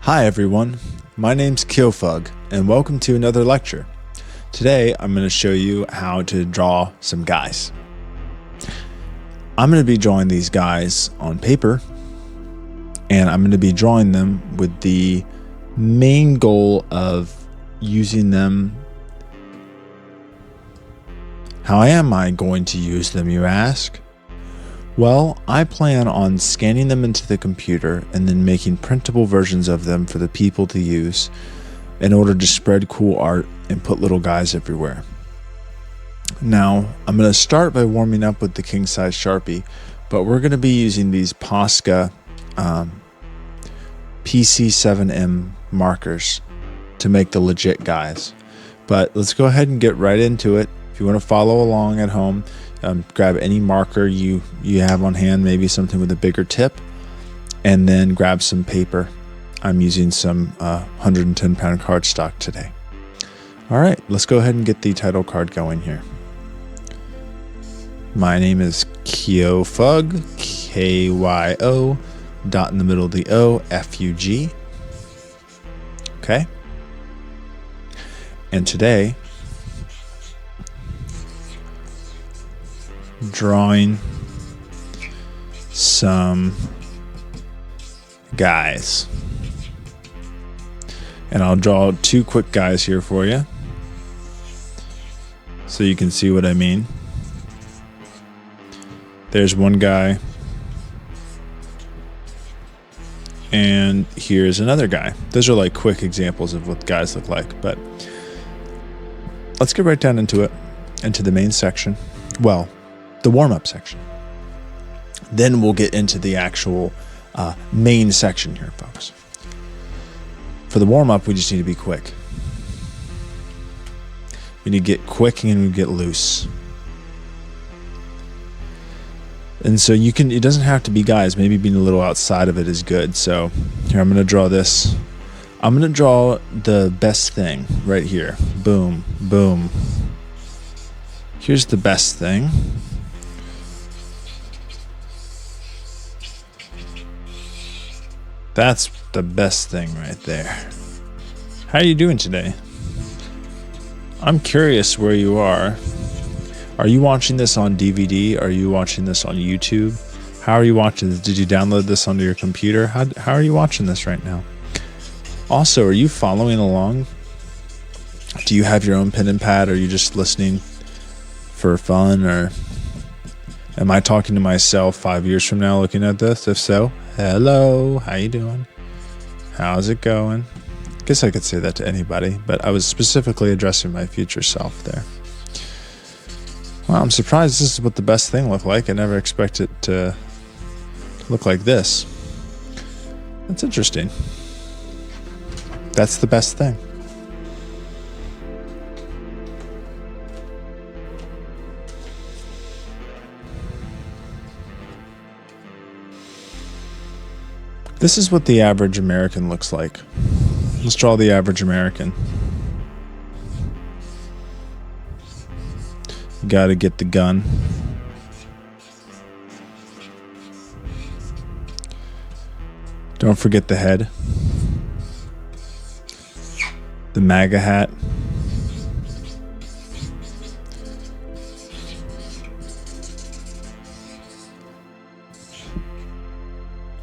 Hi everyone, my name's Keofug and welcome to another lecture. Today I'm going to show you how to draw some guys. I'm going to be drawing these guys on paper and I'm going to be drawing them with the main goal of using them. How am I going to use them, you ask? Well, I plan on scanning them into the computer and then making printable versions of them for the people to use in order to spread cool art and put little guys everywhere. Now, I'm going to start by warming up with the king size Sharpie, but we're going to be using these Posca PC7M markers to make the legit guys. But let's go ahead and get right into it. If you want to follow along at home, grab any marker you have on hand, maybe something with a bigger tip, and then grab some paper. I'm using some 110-pound cardstock today. All right, let's go ahead and get the title card going here. My name is Keofug, K-Y-O, dot in the middle of the O, F-U-G. Okay. And today, drawing some guys. And I'll draw two quick guys here for you so you can see what I mean. There's one guy. And here's another guy. Those are like quick examples of what guys look like, but let's get right down into it, into the main section. Well, the warm-up section. Then we'll get into the actual main section here, folks. For the warm-up, we just need to be quick. We need to get quick and we get loose. And so you can, it doesn't have to be guys, maybe being a little outside of it is good. So here, I'm going to draw this. I'm going to draw the best thing right here. Boom, boom. Here's the best thing. That's the best thing right there. How are you doing today? I'm curious where you are. Are you watching this on DVD? Are you watching this on YouTube? How are you watching this? Did you download this onto your computer? How are you watching this right now? Also, are you following along? Do you have your own pen and pad? Or are you just listening for fun? Or am I talking to myself 5 years from now looking at this? If so, hello, how you doing? How's it going? Guess I could say that to anybody, but I was specifically addressing my future self there. Well, I'm surprised this is what the best thing looked like. I never expected it to look like this. That's interesting. That's the best thing. This is what the average American looks like. Let's draw the average American. Got to get the gun. Don't forget the head. The MAGA hat.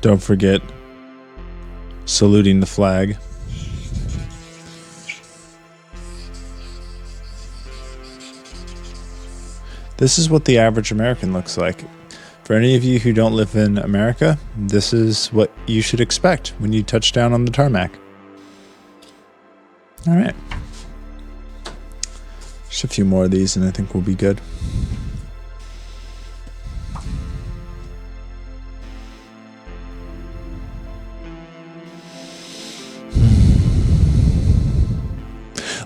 Don't forget saluting the flag. This is what the average American looks like. For any of you who don't live in America, this is what you should expect when you touch down on the tarmac. All right. Just a few more of these and I think we'll be good.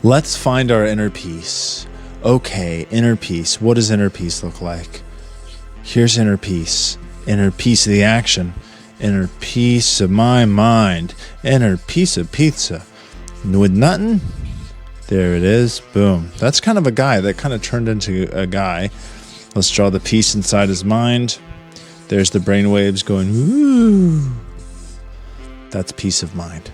Let's find our inner peace. Okay, inner peace. What does inner peace look like? Here's inner peace. Inner peace of the action. Inner peace of my mind. Inner piece of pizza. With nothing? There it is. Boom. That's kind of a guy. That kind of turned into a guy. Let's draw the peace inside his mind. There's the brain waves going, woo. That's peace of mind.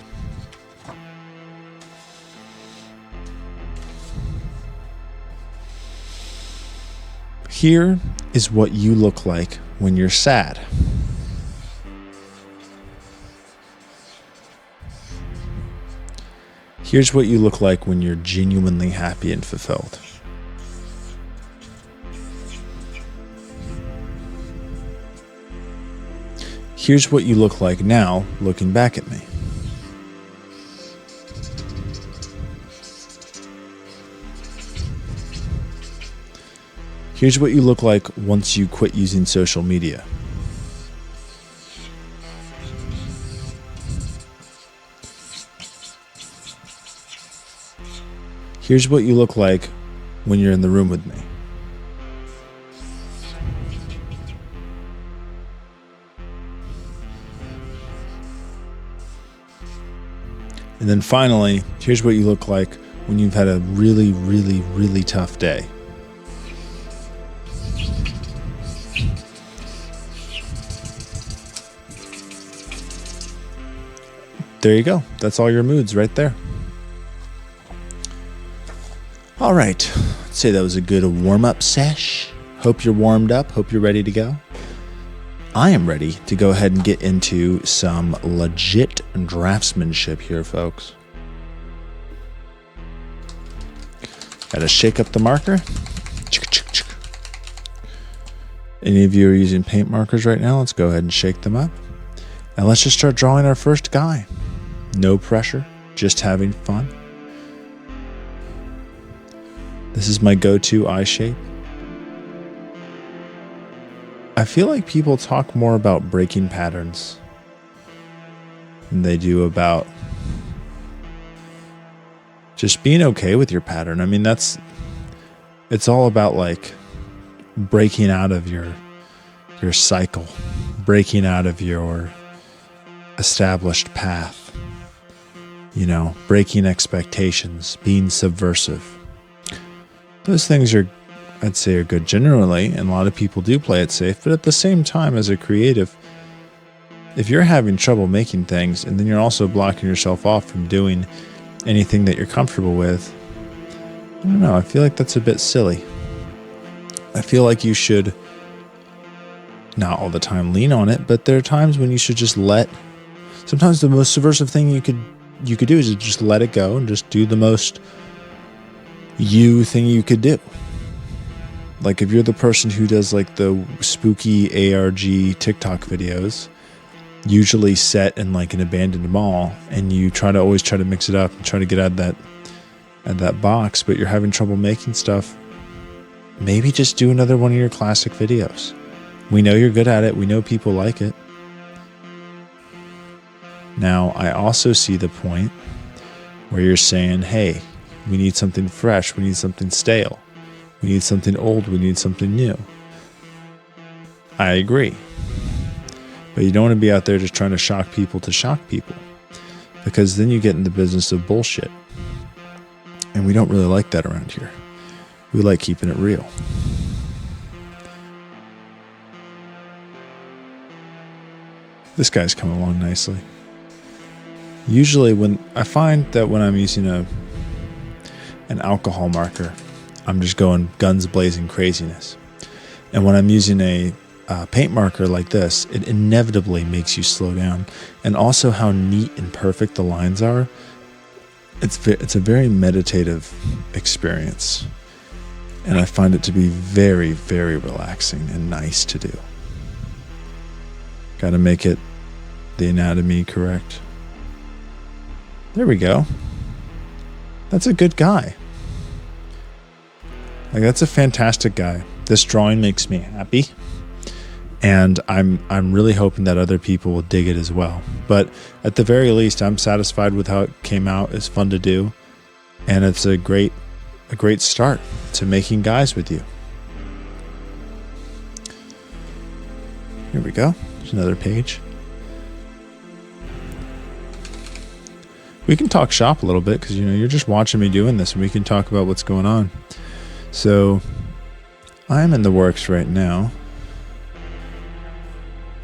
Here is what you look like when you're sad. Here's what you look like when you're genuinely happy and fulfilled. Here's what you look like now, looking back at me. Here's what you look like once you quit using social media. Here's what you look like when you're in the room with me. And then finally, here's what you look like when you've had a really, really, really tough day. There you go. That's all your moods right there. All right. I'd say that was a good warm-up sesh. Hope you're warmed up. Hope you're ready to go. I am ready to go ahead and get into some legit draftsmanship here, folks. Gotta shake up the marker. Any of you are using paint markers right now? Let's go ahead and shake them up. And let's just start drawing our first guy. No pressure, just having fun. This is my go-to eye shape. I feel like people talk more about breaking patterns than they do about just being okay with your pattern. I mean, it's all about like breaking out of your cycle, breaking out of your established path. You know, breaking expectations, being subversive. Those things are, I'd say, are good generally, and a lot of people do play it safe. But at the same time, as a creative, if you're having trouble making things and then you're also blocking yourself off from doing anything that you're comfortable with, I don't know, I feel like that's a bit silly. I feel like you should, not all the time, lean on it, but there are times when you should just sometimes the most subversive thing you could do is just let it go and just do the most you thing you could do. Like if you're the person who does like the spooky ARG TikTok videos, usually set in like an abandoned mall, and you always try to mix it up and try to get out of that box, but you're having trouble making stuff, maybe just do another one of your classic videos. We know you're good at it. We know people like it. Now, I also see the point where you're saying, hey, we need something fresh. We need something stale. We need something old. We need something new. I agree. But you don't want to be out there just trying to shock people, because then you get in the business of bullshit. And we don't really like that around here. We like keeping it real. This guy's coming along nicely. Usually when I'm using an alcohol marker, I'm just going guns blazing craziness. And when I'm using a paint marker like this, it inevitably makes you slow down. And also how neat and perfect the lines are. It's a very meditative experience. And I find it to be very, very relaxing and nice to do. Got to make the anatomy correct. There we go. That's a good guy. Like, that's a fantastic guy. This drawing makes me happy. And I'm really hoping that other people will dig it as well. But at the very least, I'm satisfied with how it came out. It's fun to do. And it's a great start to making guys with you. Here we go. There's another page. We can talk shop a little bit because, you're just watching me doing this, and we can talk about what's going on. So I'm in the works right now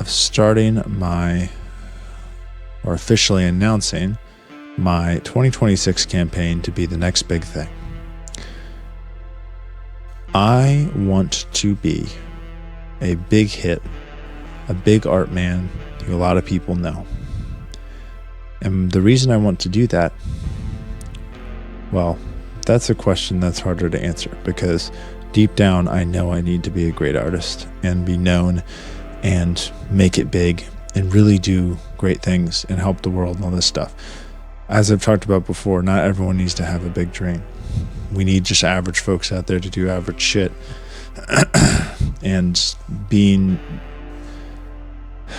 of starting officially announcing my 2026 campaign to be the next big thing. I want to be a big hit, a big art man who a lot of people know. And the reason I want to do that, well, that's a question that's harder to answer, because deep down I know I need to be a great artist and be known and make it big and really do great things and help the world and all this stuff. As I've talked about before, not everyone needs to have a big dream. We need just average folks out there to do average shit. And being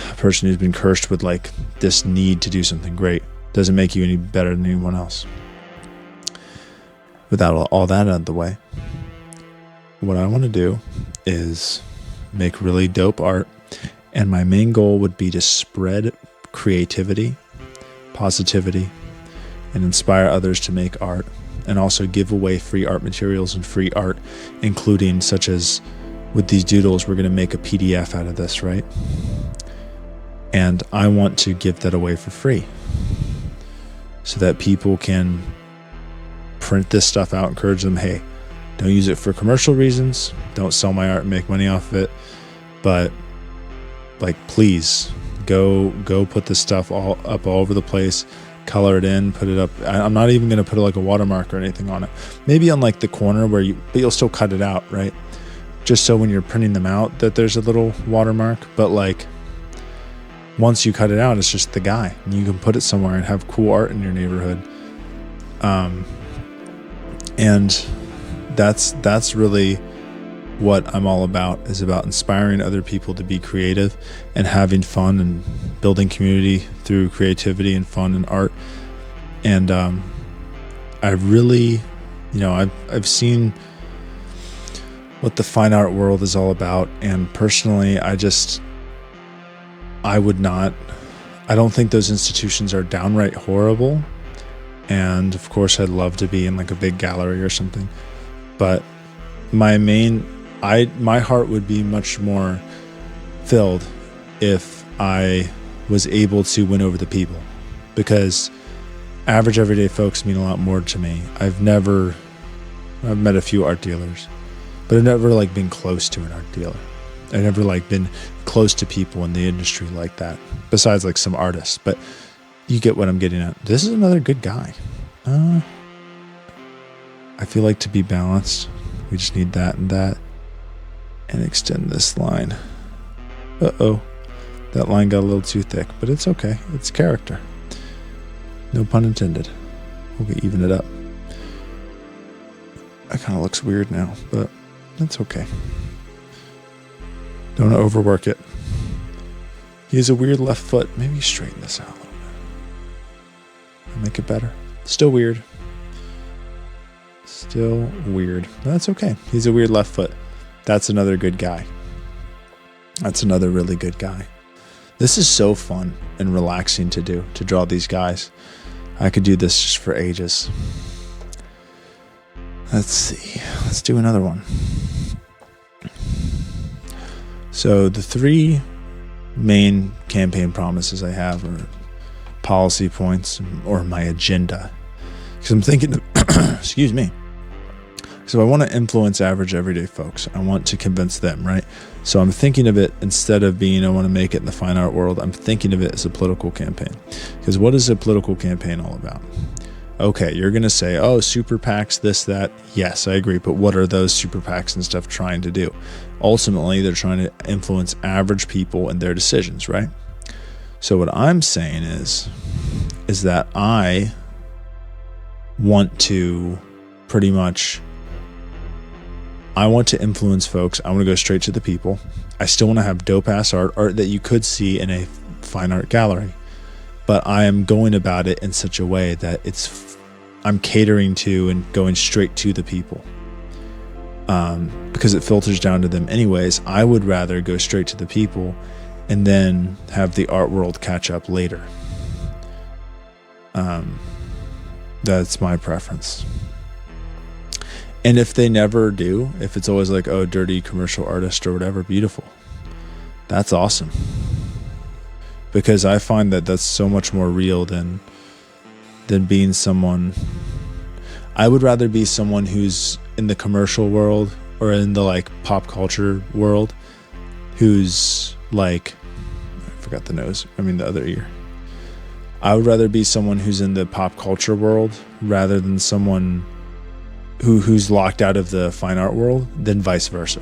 a person who's been cursed with like this need to do something great doesn't make you any better than anyone else. Without all that out of the way, what I want to do is make really dope art, and my main goal would be to spread creativity, positivity, and inspire others to make art, and also give away free art materials and free art, including such as with these doodles, we're going to make a PDF out of this, right? And I want to give that away for free so that people can print this stuff out, encourage them, hey, don't use it for commercial reasons, don't sell my art and make money off of it, but like, please go put this stuff all over the place, color it in, put it up. I'm not even going to put like a watermark or anything on it. Maybe on like the corner but you'll still cut it out, right? Just so when you're printing them out that there's a little watermark, but like once you cut it out, it's just the guy, and you can put it somewhere and have cool art in your neighborhood. And that's really what I'm all about, is about inspiring other people to be creative and having fun and building community through creativity and fun and art. And I really, I've seen what the fine art world is all about, and personally I don't think those institutions are downright horrible, and of course I'd love to be in like a big gallery or something, but my heart would be much more filled if I was able to win over the people, because average everyday folks mean a lot more to me. I've met a few art dealers, but I've never like been close to an art dealer. I've never like been close to people in the industry like that, besides like some artists. But you get what I'm getting at. This is another good guy. I feel like to be balanced, we just need that and that, and extend this line. That line got a little too thick, but it's okay. It's character. No pun intended. We'll even it up. That kind of looks weird now, but that's okay. Don't overwork it. He has a weird left foot. Maybe straighten this out a little bit. Make it better. Still weird. That's okay. He's a weird left foot. That's another good guy. That's another really good guy. This is so fun and relaxing to do, to draw these guys. I could do this just for ages. Let's see. Let's do another one. So the three main campaign promises I have are policy points or my agenda. Because I'm thinking, excuse me. So I want to influence average everyday folks. I want to convince them, right? So I'm thinking of it, instead of being, I want to make it in the fine art world, I'm thinking of it as a political campaign. Because what is a political campaign all about? Okay, you're going to say, oh, super PACs, this, that. Yes, I agree. But what are those super PACs and stuff trying to do? Ultimately, they're trying to influence average people and their decisions, right? So what I'm saying is that I want to influence folks. I want to go straight to the people. I still want to have dope ass art that you could see in a fine art gallery, but I am going about it in such a way that I'm catering to and going straight to the people, because it filters down to them anyways. I would rather go straight to the people and then have the art world catch up later. That's my preference. And if they never do, if it's always like, oh, dirty commercial artist or whatever, beautiful. That's awesome. Because I find that that's so much more real than being someone. I would rather be someone who's in the commercial world or in the like pop culture world who's like, I forgot the other ear. I would rather be someone who's in the pop culture world rather than someone who's locked out of the fine art world than vice versa.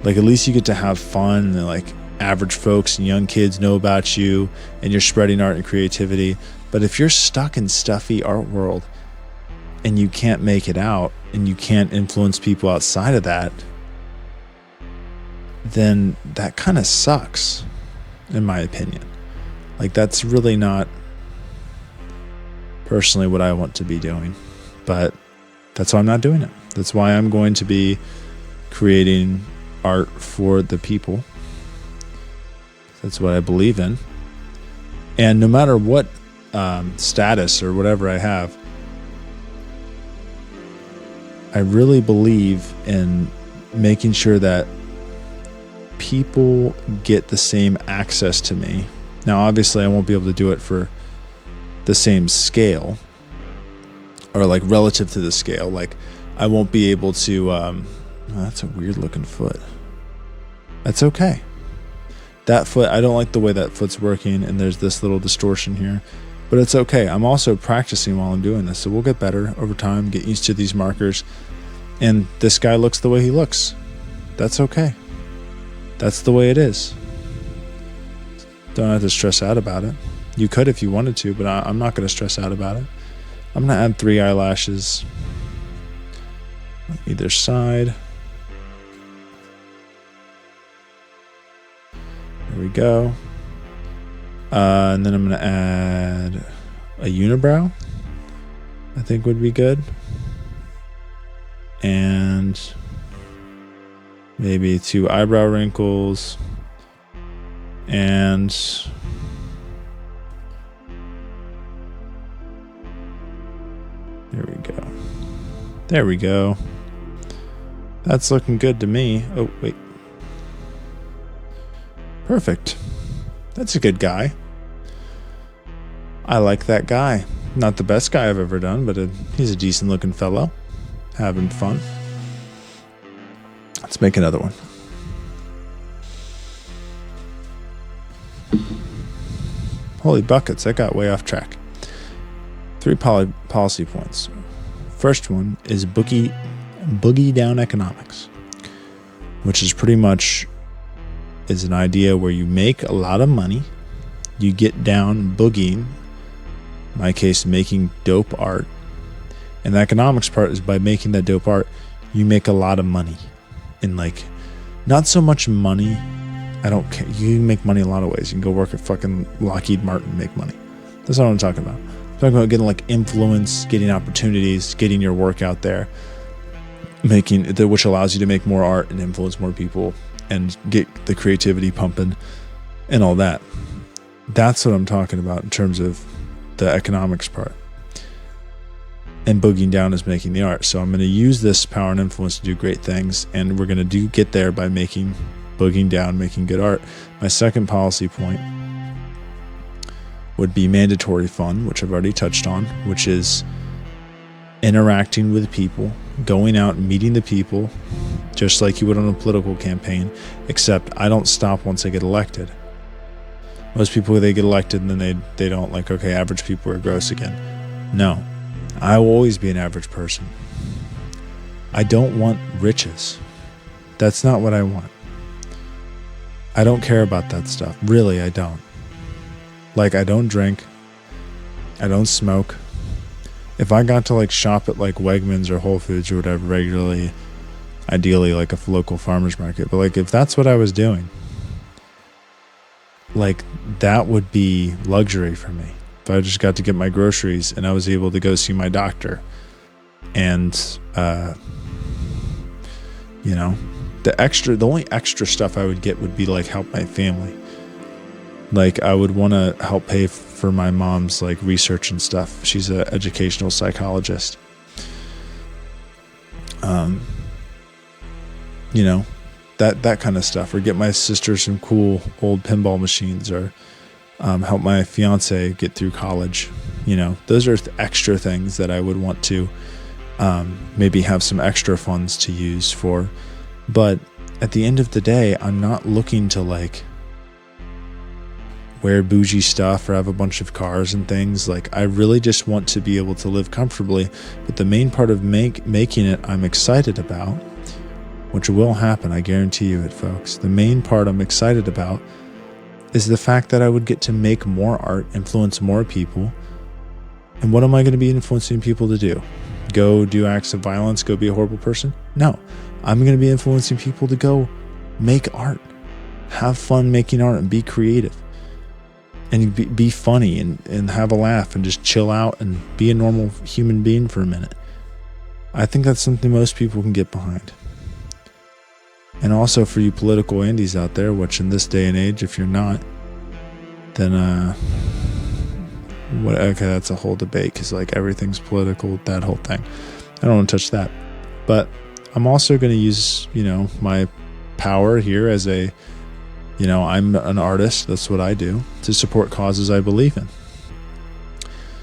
Like, at least you get to have fun, and like average folks and young kids know about you and you're spreading art and creativity. But if you're stuck in stuffy art world and you can't make it out and you can't influence people outside of that, then that kind of sucks, in my opinion. Like, that's really not personally what I want to be doing. But that's why I'm not doing it. That's why I'm going to be creating art for the people. That's what I believe in. And no matter what status or whatever I have, I really believe in making sure that people get the same access to me. Now, obviously, I won't be able to do it for the same scale, or like relative to the scale. Like, I won't be able to, that's a weird looking foot. That's okay. That foot, I don't like the way that foot's working, and there's this little distortion here, but it's okay. I'm also practicing while I'm doing this, so we'll get better over time, get used to these markers. And this guy looks the way he looks. That's okay. That's the way it is. Don't have to stress out about it. You could if you wanted to, but I'm not going to stress out about it. I'm going to add 3 eyelashes on either side. There we go. And then I'm going to add a unibrow, I think would be good. And maybe 2 eyebrow wrinkles. And there we go. There we go. That's looking good to me. Oh, wait. Perfect. That's a good guy. I like that guy. Not the best guy I've ever done, but he's a decent looking fellow. Having fun. Let's make another one. Holy buckets, I got way off track. 3 policy points. First one is boogie down economics, which is pretty much is an idea where you make a lot of money, you get down boogieing, in my case, making dope art. And the economics part is by making that dope art, you make a lot of money. And like, not so much money. I don't care. You can make money a lot of ways. You can go work at fucking Lockheed Martin and make money. That's not what I'm talking about. I'm talking about getting like influence, getting opportunities, getting your work out there, which allows you to make more art and influence more people and get the creativity pumping and all that. That's what I'm talking about in terms of the economics part. And boogieing down is making the art. So I'm going to use this power and influence to do great things, and we're going to get there by boogieing down, making good art. My second policy point would be mandatory fun, which I've already touched on, which is interacting with people, going out and meeting the people, just like you would on a political campaign, except I don't stop once I get elected. Most people, they get elected and then they don't, like, okay, average people are gross again. No, I will always be an average person. I don't want riches. That's not what I want. I don't care about that stuff. Really, I don't. Like, I don't drink. I don't smoke. If I got to like shop at like Wegmans or Whole Foods or whatever regularly, ideally like a local farmer's market, but like if that's what I was doing, like that would be luxury for me. If I just got to get my groceries and I was able to go see my doctor and, you know, the only extra stuff I would get would be like help my family. Like I would want to help pay for my mom's like research and stuff. She's an educational psychologist. You know, that kind of stuff, or get my sister some cool old pinball machines, or help my fiance get through college. You know, those are extra things that I would want to maybe have some extra funds to use for. But at the end of the day, I'm not looking to like wear bougie stuff or have a bunch of cars and things. Like, I really just want to be able to live comfortably. But the main part of making it, I'm excited about, which will happen, I guarantee you it, folks. The main part I'm excited about is the fact that I would get to make more art, influence more people. And what am I going to be influencing people to do? Go do acts of violence, go be a horrible person? No, I'm going to be influencing people to go make art, have fun making art, and be creative. And be funny and have a laugh and just chill out and be a normal human being for a minute. I think that's something most people can get behind. And also for you political Andes out there, which in this day and age, if you're not, then okay, that's a whole debate, because like everything's political, that whole thing. I don't want to touch that. But I'm also going to use, my power here as I'm an artist, that's what I do, to support causes I believe in.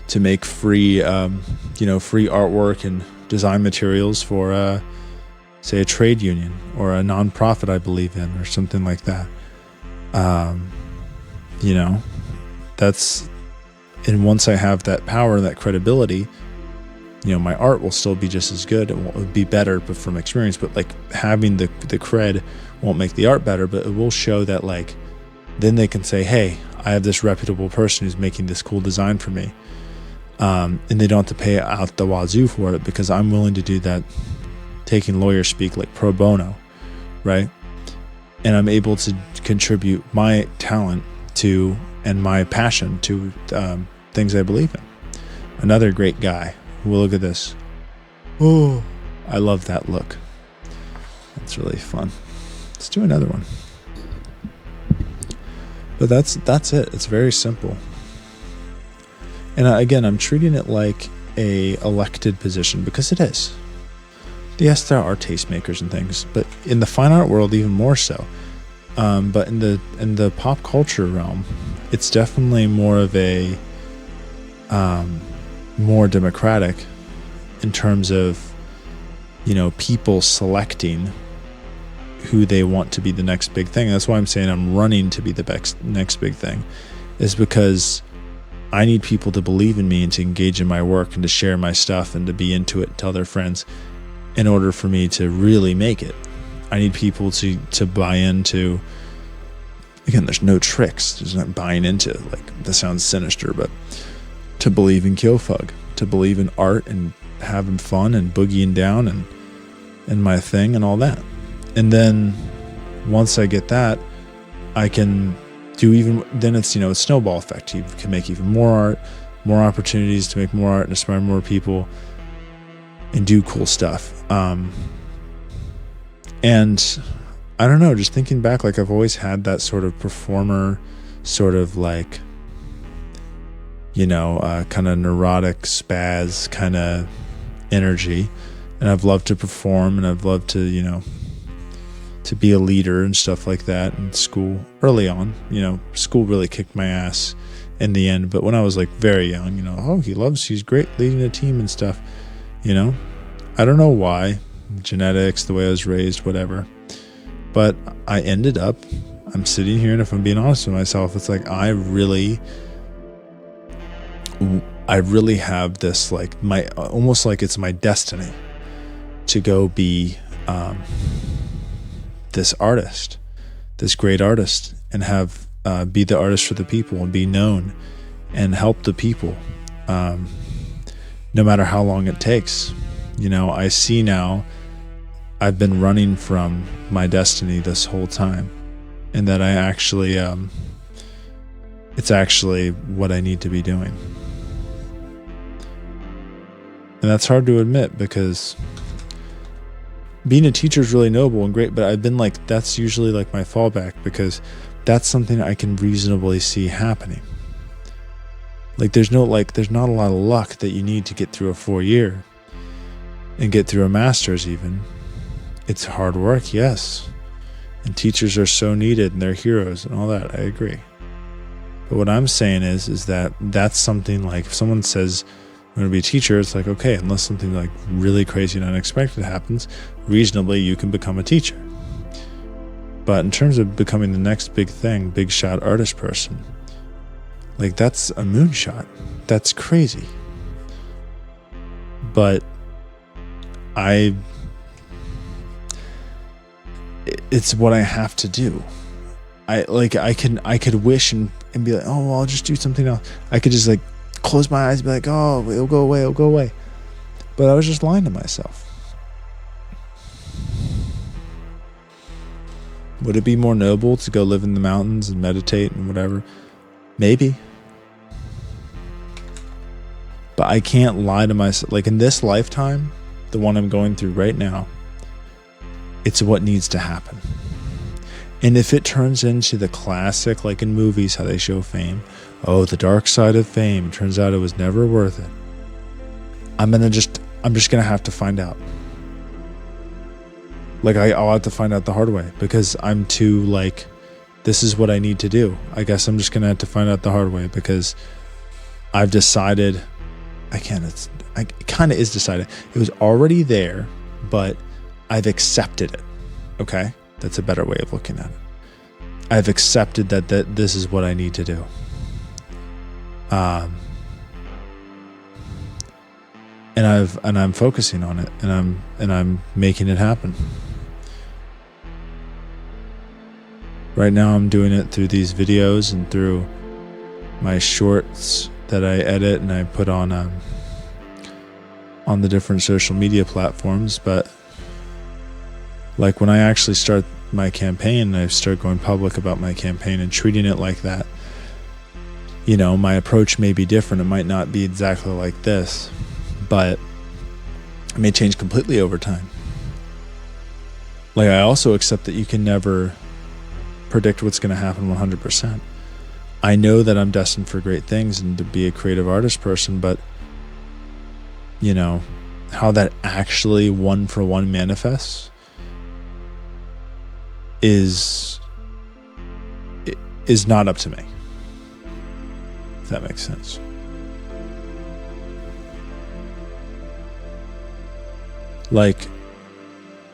To make free artwork and design materials for, say, a trade union or a nonprofit I believe in, or something like that. And once I have that power and that credibility, my art will still be just as good. It won't be better, but from experience. But like having the cred won't make the art better, but it will show that like, then they can say, hey, I have this reputable person who's making this cool design for me. And they don't have to pay out the wazoo for it, because I'm willing to do that, taking lawyer speak, like pro bono, right? And I'm able to contribute my talent to and my passion to things I believe in. Another great guy. Well, look at this. Oh, I love that look. That's really fun. Let's do another one. But that's it. It's very simple. And again, I'm treating it like a elected position, because it is. Yes, there are tastemakers and things, but in the fine art world, even more so. But in the pop culture realm, it's definitely more of a more democratic in terms of people selecting who they want to be the next big thing. That's why I'm saying I'm running to be the next big thing, is because I need people to believe in me and to engage in my work and to share my stuff and to be into it and tell their friends. In order for me to really make it, I need people to buy into. Again, there's no tricks. There's not buying into, like, that sounds sinister, but to believe in Killfug, to believe in art and having fun and boogieing down and my thing and all that. And then once I get that, I can do then it's, a snowball effect. You can make even more art, more opportunities to make more art and inspire more people and do cool stuff. And I don't know, just thinking back, like I've always had that sort of performer, sort of like, kind of neurotic spaz kind of energy. And I've loved to perform, and I've loved to, to be a leader and stuff like that in school early on. School really kicked my ass in the end. But when I was like very young, he's great leading a team and stuff, I don't know why, genetics, the way I was raised, whatever. But I ended up, I'm sitting here, and if I'm being honest with myself, it's like I really have this, like, almost like it's my destiny to go be this artist, this great artist, and have be the artist for the people and be known and help the people, no matter how long it takes. I see now I've been running from my destiny this whole time, and that I actually, it's actually what I need to be doing. And that's hard to admit, because being a teacher is really noble and great, but I've been like, that's usually like my fallback, because that's something I can reasonably see happening. Like there's not a lot of luck that you need to get through a 4-year and get through a master's even. It's hard work, yes. And teachers are so needed, and they're heroes and all that. I agree. But what I'm saying is that that's something like, if someone says, When to be a teacher, it's like, okay, unless something like really crazy and unexpected happens, reasonably you can become a teacher. But in terms of becoming the next big thing, big shot artist person, like that's a moonshot. That's crazy. But it's what I have to do. I could wish and be like, oh, well, I'll just do something else. I could just like close my eyes and be like, oh, it'll go away. But I was just lying to myself. Would it be more noble to go live in the mountains and meditate and whatever? Maybe. But I can't lie to myself. Like in this lifetime, the one I'm going through right now, it's what needs to happen. And if it turns into the classic, like in movies, how they show fame, oh, the dark side of fame, turns out it was never worth it. I'm just gonna have to find out. Like I'll have to find out the hard way because I'm too like, this is what I need to do. I guess I'm just gonna have to find out the hard way because I've decided. It kind of is decided. It was already there, but I've accepted it. Okay? That's a better way of looking at it. I've accepted that this is what I need to do. And I'm focusing on it, and I'm making it happen. Right now I'm doing it through these videos and through my shorts that I edit and I put on the different social media platforms. But like when I actually start my campaign, I start going public about my campaign and treating it like that, you know, my approach may be different. It might not be exactly like this, but it may change completely over time. Like I also accept that you can never predict what's going to happen 100%. I know that I'm destined for great things and to be a creative artist person, but you know, how that actually one for one manifests is not up to me. If that makes sense. Like,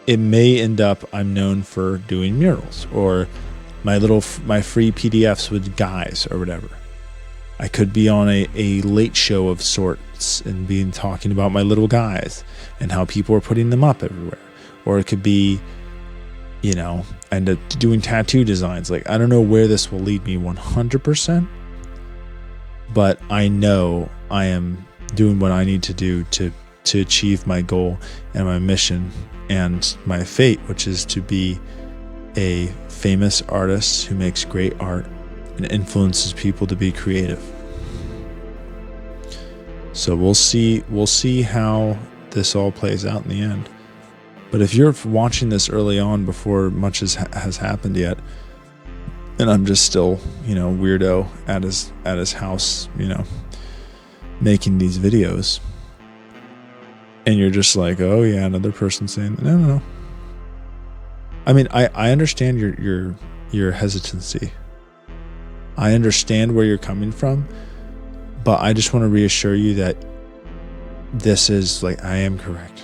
it may end up I'm known for doing murals or my free PDFs with guys or whatever. I could be on a late show of sorts and talking about my little guys and how people are putting them up everywhere. Or it could be, you know, and doing tattoo designs. Like, I don't know where this will lead me 100%, but I know I am doing what I need to do to achieve my goal and my mission and my fate, which is to be a famous artist who makes great art and influences people to be creative. So we'll see how this all plays out in the end. But if you're watching this early on before much has happened yet, and I'm just still, you know, weirdo at his house, you know, making these videos, and you're just like, oh yeah, another person saying no. I mean, I understand your hesitancy. I understand where you're coming from, but I just want to reassure you that this is like, I am correct.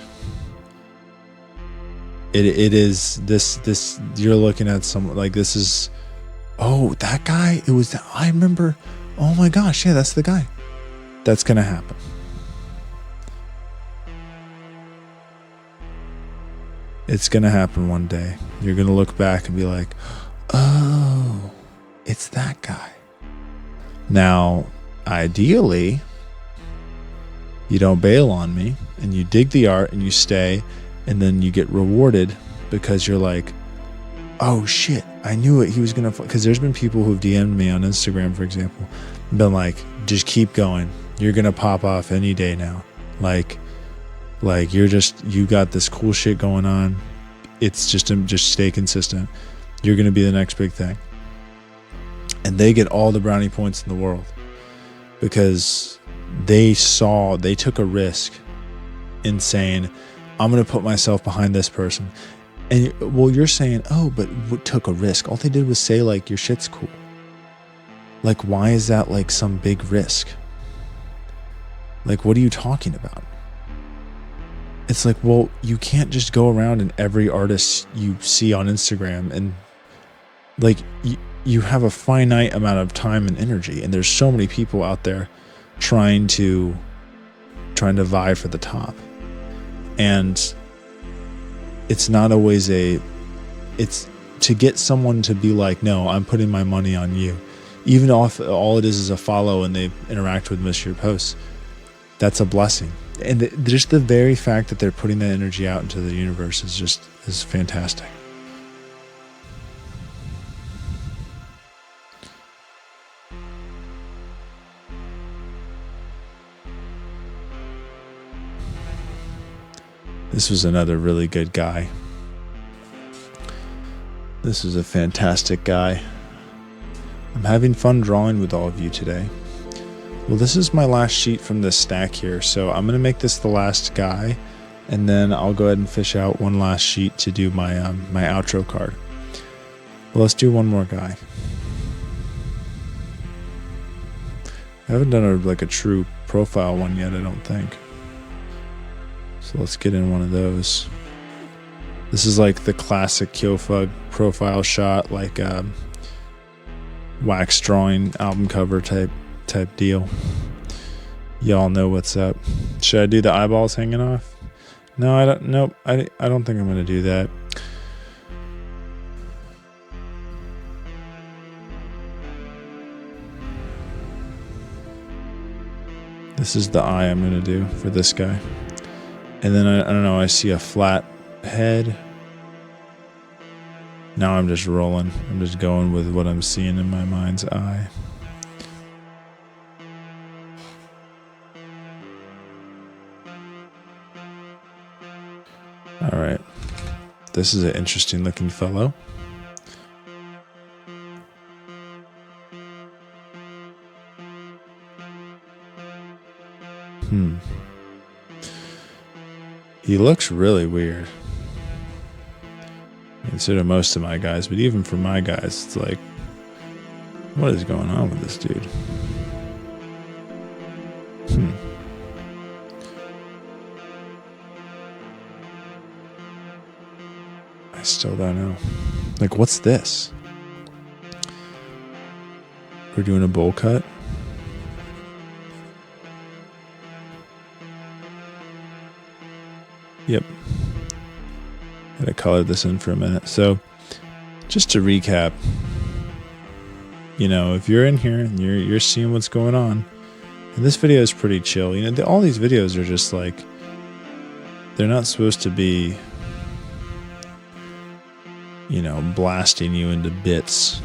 It is this you're looking at some, like, this is, oh, that guy, it was that, I remember, oh my gosh, yeah, that's the guy. That's gonna happen. It's gonna happen one day. You're gonna look back and be like, oh, it's that guy. Now, ideally, you don't bail on me and you dig the art and you stay, and then you get rewarded because you're like, oh shit, I knew it. He was gonna, because there's been people who've DM'd me on Instagram, for example, and been like, just keep going. You're gonna pop off any day now. Like you got this cool shit going on. It's just stay consistent. You're gonna be the next big thing. And they get all the brownie points in the world because they took a risk in saying, I'm gonna put myself behind this person. And well, you're saying, oh, but what took a risk? All they did was say, like, your shit's cool. Like, why is that like some big risk? Like, what are you talking about? It's like, well, you can't just go around and every artist you see on Instagram and like you have a finite amount of time and energy, and there's so many people out there trying to vie for the top. And it's not always it's to get someone to be like, no, I'm putting my money on you. Even if all it is a follow and they interact with most of your posts, that's a blessing. And just the very fact that they're putting that energy out into the universe is fantastic. This was another really good guy. This is a fantastic guy. I'm having fun drawing with all of you today. Well, this is my last sheet from this stack here, so I'm going to make this the last guy, and then I'll go ahead and fish out one last sheet to do my my outro card. Well, let's do one more guy. I haven't done a true profile one yet, I don't think. So let's get in one of those. This is like the classic Kyofug profile shot, like wax drawing album cover type deal. Y'all know what's up. Should I do the eyeballs hanging off? No, I don't. Nope. I don't think I'm gonna do that. This is the eye I'm gonna do for this guy. And then I don't know. I see a flat head. Now I'm just rolling. I'm just going with what I'm seeing in my mind's eye. All right. This is an interesting looking fellow. He looks really weird. Consider most of my guys, but even for my guys, it's like, what is going on with this dude? I still don't know. Like, what's this? We're doing a bowl cut? Yep. Gotta color this in for a minute. So, just to recap, you know, if you're in here and you're seeing what's going on, and this video is pretty chill. You know, all these videos are just like, they're not supposed to be, you know, blasting you into bits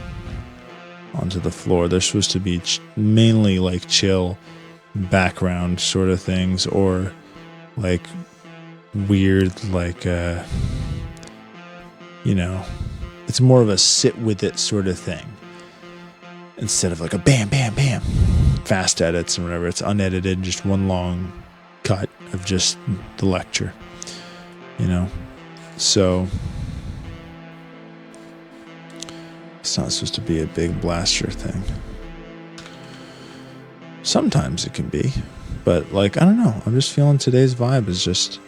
onto the floor. They're supposed to be mainly like chill background sort of things, or like weird, like you know, it's more of a sit with it sort of thing instead of like a bam bam bam fast edits and whatever. It's unedited, just one long cut of just the lecture, you know. So it's not supposed to be a big blaster thing. Sometimes it can be, but like, I don't know, I'm just feeling today's vibe is just,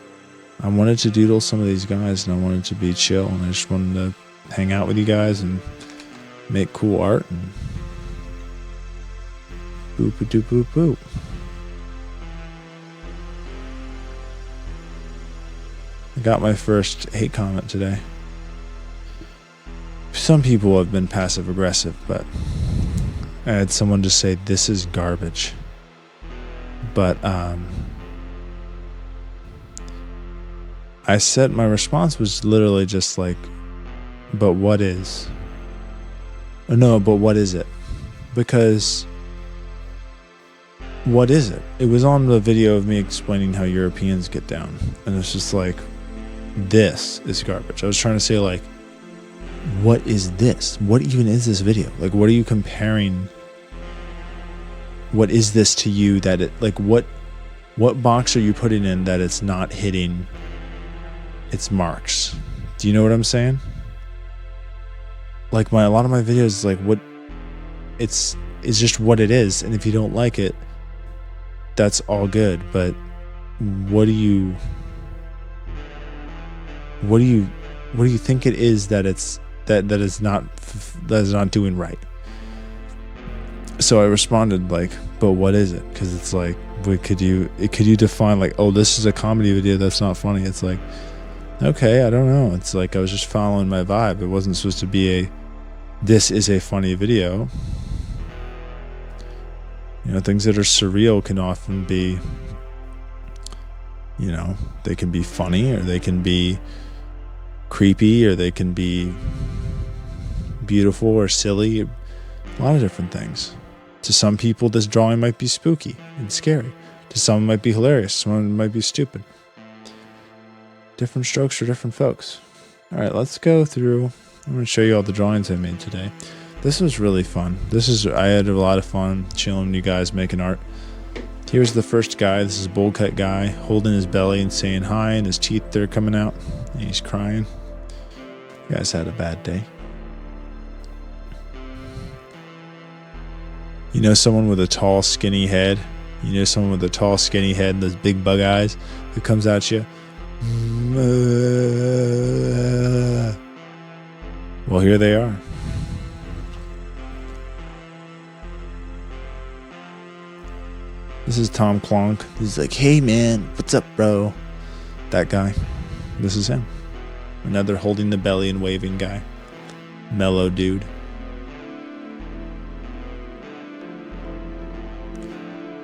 I wanted to doodle some of these guys and I wanted to be chill, and I just wanted to hang out with you guys and make cool art and boop doop boop boop. I got my first hate comment today. Some people have been passive aggressive, but I had someone just say, "This is garbage." But I said, my response was literally just like, but what is? No, but what is it? Because what is it? It was on the video of me explaining how Europeans get down. And it's just like, this is garbage. I was trying to say, like, what is this? What even is this video? Like, what are you comparing? What is this to you that it, like, what box are you putting in that it's not hitting its marks? Do you know what I'm saying? Like, a lot of my videos is like, what it's just what it is, and if you don't like it, that's all good, but what do you think it is that is not doing right? So I responded like, but what is it? Because it's like, could you define like, oh, this is a comedy video that's not funny? It's like, okay, I don't know. It's like I was just following my vibe. It wasn't supposed to be this is a funny video. You know, things that are surreal can often be, you know, they can be funny, or they can be creepy, or they can be beautiful or silly. A lot of different things. To some people, this drawing might be spooky and scary. To some, it might be hilarious. Someone might be stupid. Different strokes for different folks. All right, let's go through. I'm going to show you all the drawings I made today. This was really fun. I had a lot of fun chilling with you guys making art. Here's the first guy. This is a bowl cut guy holding his belly and saying hi, and his teeth, they're coming out, and he's crying. You guys had a bad day. You know someone with a tall, skinny head? You know someone with a tall, skinny head and those big bug eyes who comes at you? Well, here they are. This is Tom Klonk. He's like, hey man, what's up, bro? That guy. This is him. Another holding the belly and waving guy. Mellow dude.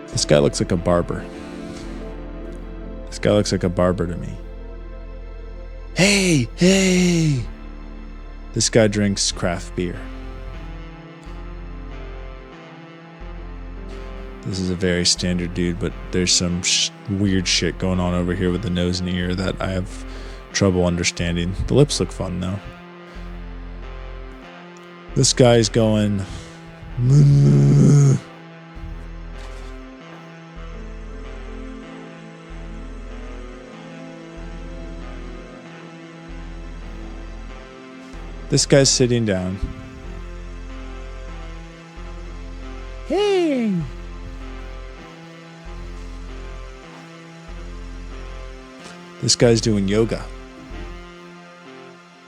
This guy looks like a barber. This guy looks like a barber to me. Hey, hey! This guy drinks craft beer. This is a very standard dude, but there's some weird shit going on over here with the nose and ear that I have trouble understanding. The lips look fun, though. This guy's going... This guy's sitting down. Hey! This guy's doing yoga.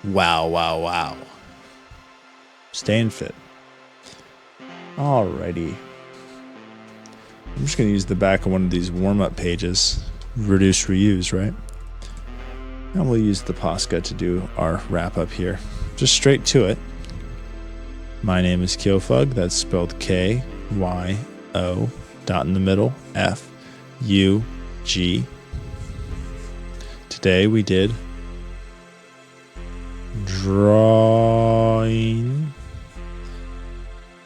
Wow, wow, wow. Staying fit. Alrighty. I'm just going to use the back of one of these warm-up pages. Reduce, reuse, right? And we'll use the Posca to do our wrap-up here. Just straight to it. My name is Kyofug. That's spelled K-Y-O, dot in the middle, F-U-G. Today we did drawing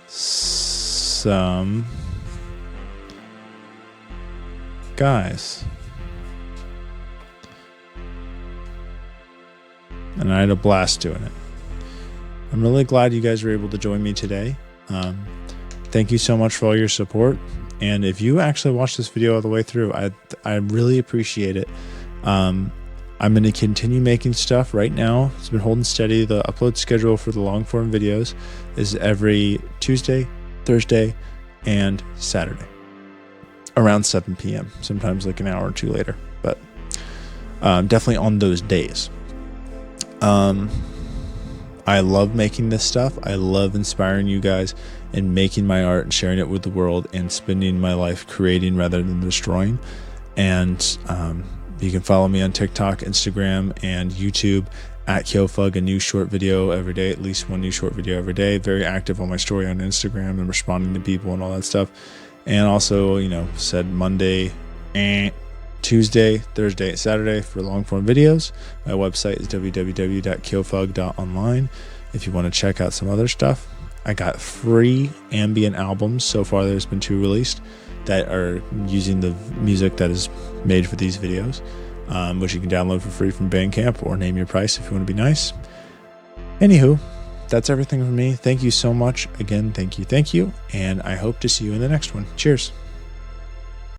some guys. And I had a blast doing it. I'm really glad you guys were able to join me today. Thank you so much for all your support. And if you actually watched this video all the way through, I really appreciate it. I'm going to continue making stuff right now. It's been holding steady. The upload schedule for the long form videos is every Tuesday, Thursday, and Saturday around 7 p.m. Sometimes like an hour or two later, but definitely on those days. I love making this stuff. I love inspiring you guys and making my art and sharing it with the world and spending my life creating rather than destroying. And you can follow me on TikTok, Instagram, and YouTube at Kyofug, a new short video every day, at least one new short video every day. Very active on my story on Instagram and responding to people and all that stuff. And also, you know, said Monday, Tuesday, Thursday, Saturday for long form videos. My website is www.kyofug.online. If you want to check out some other stuff, I got free ambient albums so far. There's been 2 released that are using the music that is made for these videos, which you can download for free from Bandcamp or name your price if you want to be nice. Anywho, that's everything from me. Thank you so much. Again, thank you. And I hope to see you in the next one. Cheers.